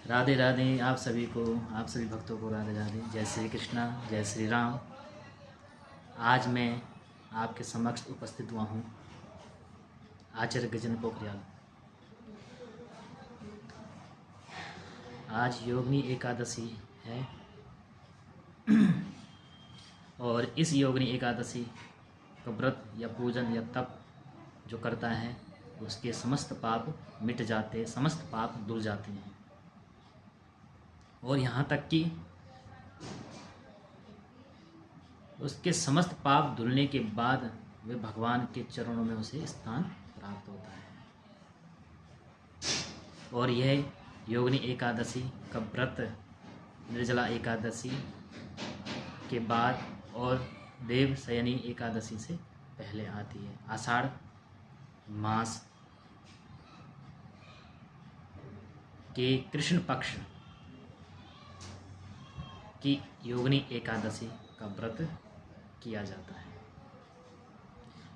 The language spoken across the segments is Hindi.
राधे राधे। आप सभी को, आप सभी भक्तों को राधे राधे। जय श्री कृष्णा, जय श्री राम। आज मैं आपके समक्ष उपस्थित हुआ हूँ आचार्य गजेंद्र पोखरियाल। आज योगिनी एकादशी है और इस योगिनी एकादशी का व्रत या पूजन या तप जो करता है उसके समस्त पाप मिट जाते, समस्त पाप धुल जाते हैं। और यहाँ तक कि उसके समस्त पाप धुलने के बाद वे भगवान के चरणों में उसे स्थान प्राप्त होता है। और यह योगिनी एकादशी का व्रत निर्जला एकादशी के बाद और देव शयनी एकादशी से पहले आती है। आषाढ़ मास के कृष्ण पक्ष की योगिनी एकादशी का व्रत किया जाता है।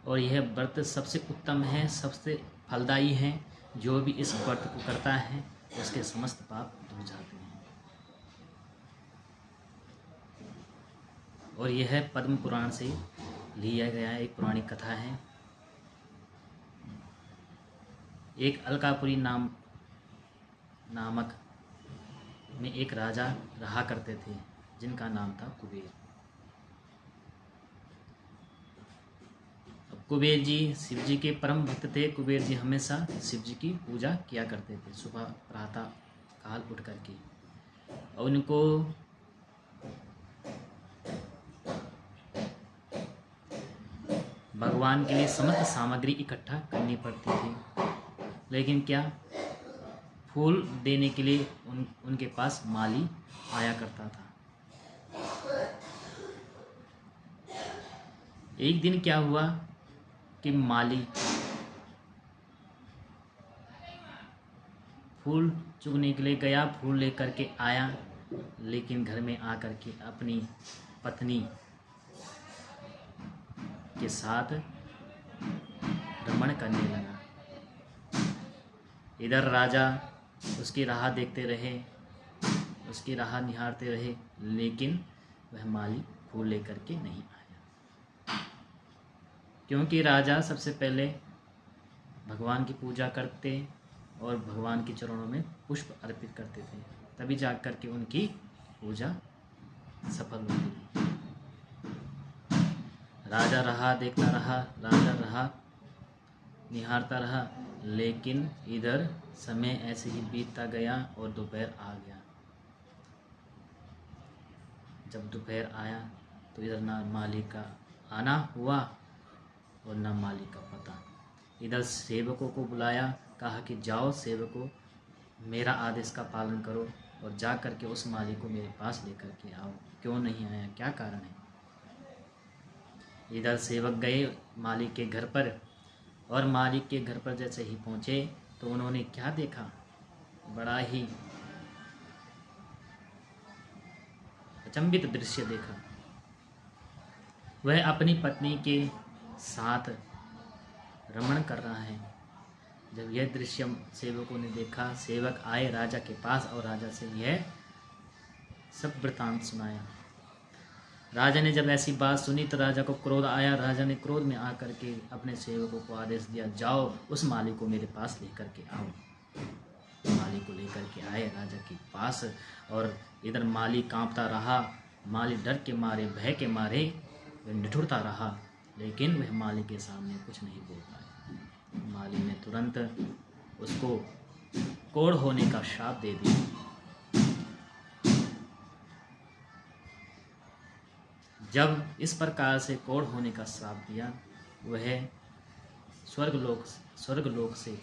और यह व्रत सबसे उत्तम है, सबसे फलदायी है। जो भी इस व्रत को करता है उसके समस्त पाप धुल जाते हैं। और यह पद्म पुराण से लिया गया एक पुरानी कथा है। एक अलकापुरी नामक में एक राजा रहा करते थे जिनका नाम था कुबेर। कुबेर जी शिव जी के परम भक्त थे। कुबेर जी हमेशा शिव जी की पूजा किया करते थे, सुबह प्रातः काल उठ करके। और उनको भगवान के लिए समस्त सामग्री इकट्ठा करनी पड़ती थी। लेकिन क्या, फूल देने के लिए उनके पास माली आया करता था। एक दिन क्या हुआ कि माली फूल चुगने के लिए गया, फूल लेकर के आया, लेकिन घर में आकर के अपनी पत्नी के साथ रमण करने लगा। इधर राजा उसकी राह देखते रहे, उसकी राह निहारते रहे, लेकिन वह माली फूल लेकर के नहीं आया। क्योंकि राजा सबसे पहले भगवान की पूजा करते और भगवान के चरणों में पुष्प अर्पित करते थे, तभी जा कर के उनकी पूजा सफल होती। राजा रहा, देखता रहा, राजा रहा, निहारता रहा, लेकिन इधर समय ऐसे ही बीतता गया और दोपहर आ गया। जब दोपहर आया तो इधर ना माली का आना हुआ और ना माली का पता। इधर सेवकों को बुलाया, कहा कि जाओ सेवकों, मेरा आदेश का पालन करो और जा कर के उस माली को मेरे पास लेकर के आओ। क्यों नहीं आया, क्या कारण है? इधर सेवक गए मालिक के घर पर, और मालिक के घर पर जैसे ही पहुँचे तो उन्होंने क्या देखा, बड़ा ही अचंभित दृश्य देखा। वह अपनी पत्नी के साथ रमण कर रहा है। जब यह दृश्य सेवकों ने देखा, सेवक आए राजा के पास और राजा से यह सब वृतांत सुनाया। राजा ने जब ऐसी बात सुनी तो राजा को क्रोध आया। राजा ने क्रोध में आकर के अपने सेवकों को आदेश दिया, जाओ उस माली को मेरे पास लेकर के आओ। माली को लेकर के आए राजा के पास, और इधर माली कांपता रहा। माली डर के मारे, भय के मारे वह निठुरता रहा, लेकिन वह माली के सामने कुछ नहीं बोल पाया। माली ने तुरंत उसको कोढ़ होने का श्राप दे दिया। जब इस प्रकार से कोढ़ होने का श्राप दिया, वह स्वर्गलोक से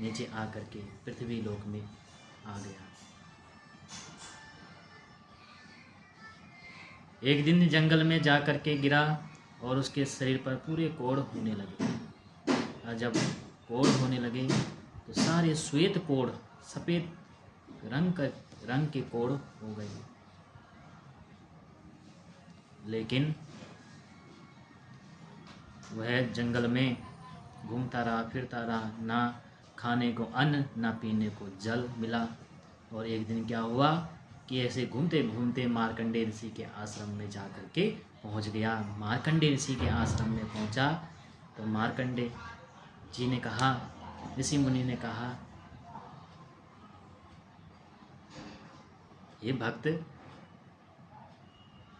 नीचे आकर के पृथ्वी लोक में आ गया। एक दिन जंगल में जा कर के गिरा और उसके शरीर पर पूरे कोढ़ होने लगे। और जब कोढ़ होने लगे तो सारे श्वेत कोढ़, सफ़ेद रंग के कोढ़ हो गए। लेकिन वह जंगल में घूमता रहा, फिरता रहा, ना खाने को अन्न ना पीने को जल मिला। और एक दिन क्या हुआ कि ऐसे घूमते घूमते मार्कंडेय ऋषि के आश्रम में जा कर के पहुँच गया। मार्कंडेय ऋषि के आश्रम में पहुँचा तो मार्कंडेय जी ने कहा, ऋषि मुनि ने कहा, ये भक्त,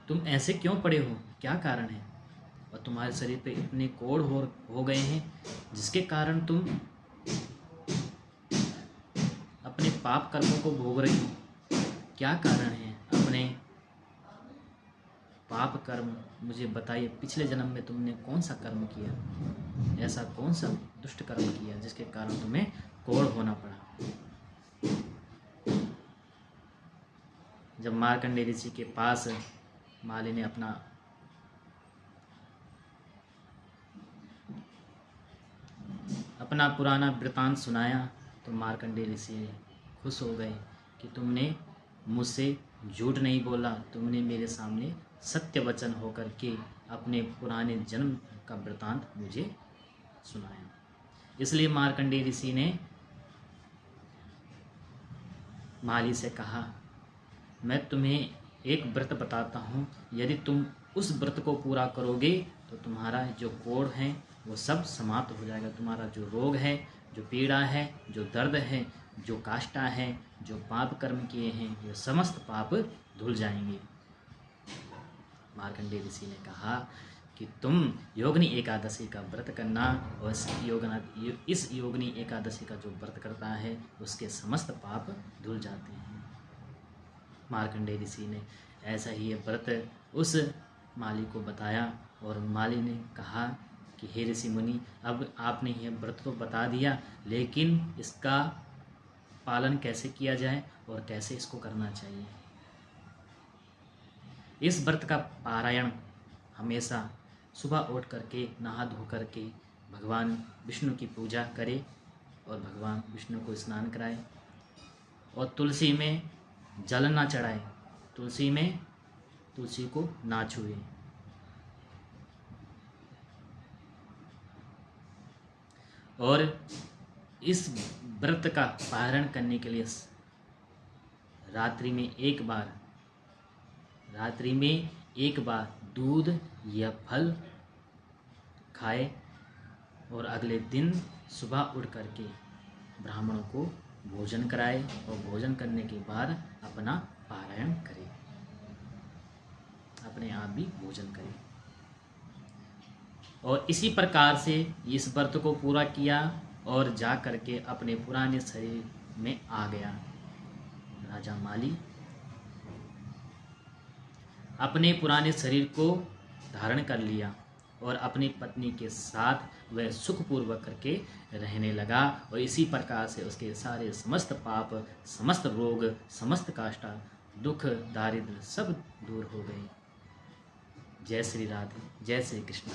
तुम ऐसे क्यों पड़े हो, क्या कारण है? और तुम्हारे शरीर पे इतने कोढ़ हो गए हैं जिसके कारण तुम अपने पाप कर्मों को भोग रही हो, क्या कारण है? अपने पाप कर्म मुझे बताइए। पिछले जन्म में तुमने कौन सा कर्म किया, ऐसा कौन सा दुष्ट कर्म किया जिसके कारण तुम्हें कोढ़ होना पड़ा? जब मार्कंडेय ऋषि के पास माली ने अपना पुराना वृतांत सुनाया तो मार्कंडेय ऋषि खुश हो गए कि तुमने मुझसे झूठ नहीं बोला, तुमने मेरे सामने सत्य वचन होकर के अपने पुराने जन्म का वृतांत मुझे सुनाया। इसलिए मार्कंडेय ऋषि ने माली से कहा, मैं तुम्हें एक व्रत बताता हूँ, यदि तुम उस व्रत को पूरा करोगे तो तुम्हारा जो कोढ़ है वो सब समाप्त हो जाएगा। तुम्हारा जो रोग है, जो पीड़ा है, जो दर्द है, जो काष्ठा है, जो पाप कर्म किए हैं, ये समस्त पाप धुल जाएंगे। मार्कंडेय ऋषि ने कहा कि तुम योगिनी एकादशी का व्रत करना, और इस योगिनी एकादशी का जो व्रत करता है उसके समस्त पाप धुल जाते हैं। मार्कंडेय ऋषि ने ऐसा ही ये व्रत उस माली को बताया और माली ने कहा कि हे ऋषि मुनि, अब आपने ये व्रत तो बता दिया, लेकिन इसका पालन कैसे किया जाए और कैसे इसको करना चाहिए। इस व्रत का पारायण हमेशा सुबह उठ करके नहा धो करके भगवान विष्णु की पूजा करे और भगवान विष्णु को स्नान कराए और तुलसी में जल ना चढ़ाए, तुलसी को ना छुए। और इस व्रत का पारण करने के लिए रात्रि में एक बार दूध या फल खाए और अगले दिन सुबह उठ करके ब्राह्मणों को भोजन कराए और भोजन करने के बाद अपना पारायण करे, अपने आप भी भोजन करे। और इसी प्रकार से इस व्रत को पूरा किया और जा करके अपने पुराने शरीर में आ गया। राजा माली अपने पुराने शरीर को धारण कर लिया और अपनी पत्नी के साथ वह सुखपूर्वक करके रहने लगा। और इसी प्रकार से उसके सारे समस्त पाप, समस्त रोग, समस्त काष्ठा, दुख, दारिद्र्य सब दूर हो गए। जय श्री राधे, जय श्री कृष्ण।